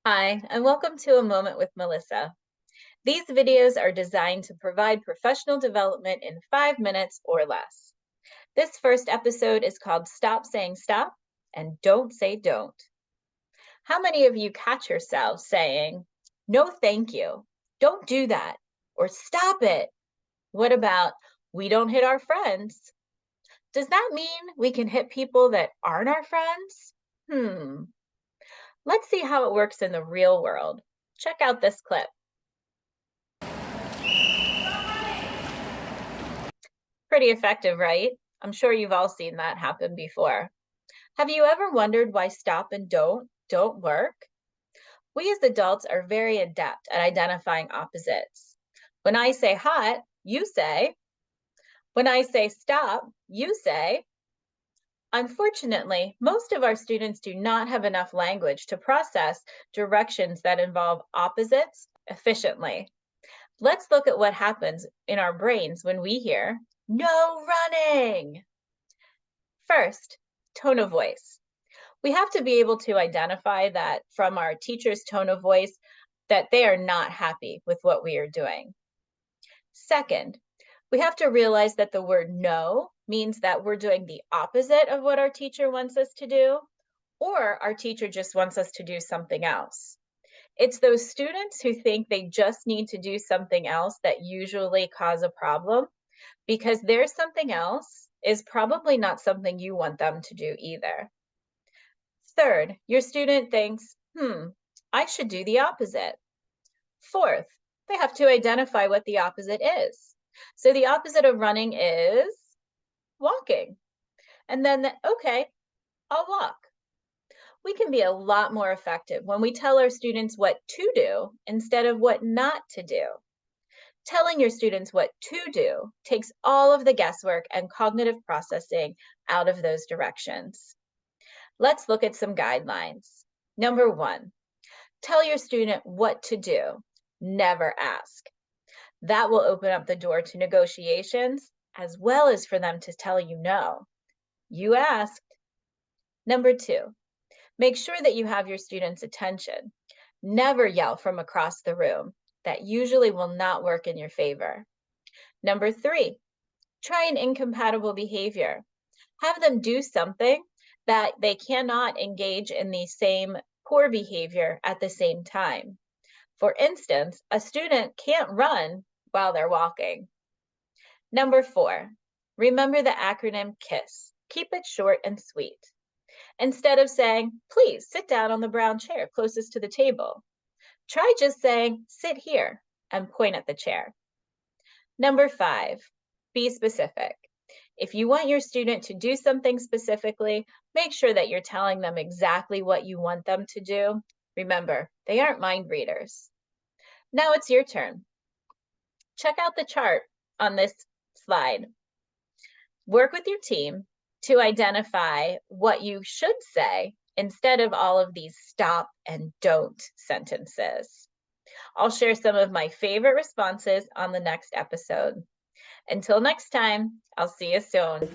Hi, and welcome to A Moment with Melissa. These videos are designed to provide professional development in 5 minutes or less. This first episode is called Stop Saying Stop and Don't Say Don't. How many of you catch yourselves saying, "No, thank you, don't do that," or "Stop it"? What about, "We don't hit our friends"? Does that mean we can hit people that aren't our friends? Let's see how it works in the real world. Check out this clip. Pretty effective, right? I'm sure you've all seen that happen before. Have you ever wondered why stop and don't work? We as adults are very adept at identifying opposites. When I say hot, you say. When I say stop, you say. Unfortunately, most of our students do not have enough language to process directions that involve opposites efficiently. Let's look at what happens in our brains when we hear "no running." First, tone of voice. We have to be able to identify that from our teacher's tone of voice that they are not happy with what we are doing. Second, we have to realize that the word no means that we're doing the opposite of what our teacher wants us to do, or our teacher just wants us to do something else. It's those students who think they just need to do something else that usually cause a problem, because their something else is probably not something you want them to do either. Third, your student thinks, I should do the opposite. Fourth, they have to identify what the opposite is. So the opposite of running is walking. And then, okay, I'll walk. We can be a lot more effective when we tell our students what to do instead of what not to do. Telling your students what to do takes all of the guesswork and cognitive processing out of those directions. Let's look at some guidelines. Number 1, tell your student what to do. Never ask. That will open up the door to negotiations as well as for them to tell you no. You asked. Number 2, make sure that you have your students' attention. Never yell from across the room. That usually will not work in your favor. Number 3, try an incompatible behavior. Have them do something that they cannot engage in the same poor behavior at the same time. For instance, a student can't run while they're walking. Number 4, remember the acronym KISS. Keep it short and sweet. Instead of saying, "Please sit down on the brown chair closest to the table," try just saying, "Sit here," and point at the chair. Number 5, be specific. If you want your student to do something specifically, make sure that you're telling them exactly what you want them to do. Remember, they aren't mind readers. Now it's your turn. Check out the chart on this slide. Work with your team to identify what you should say instead of all of these stop and don't sentences. I'll share some of my favorite responses on the next episode. Until next time, I'll see you soon.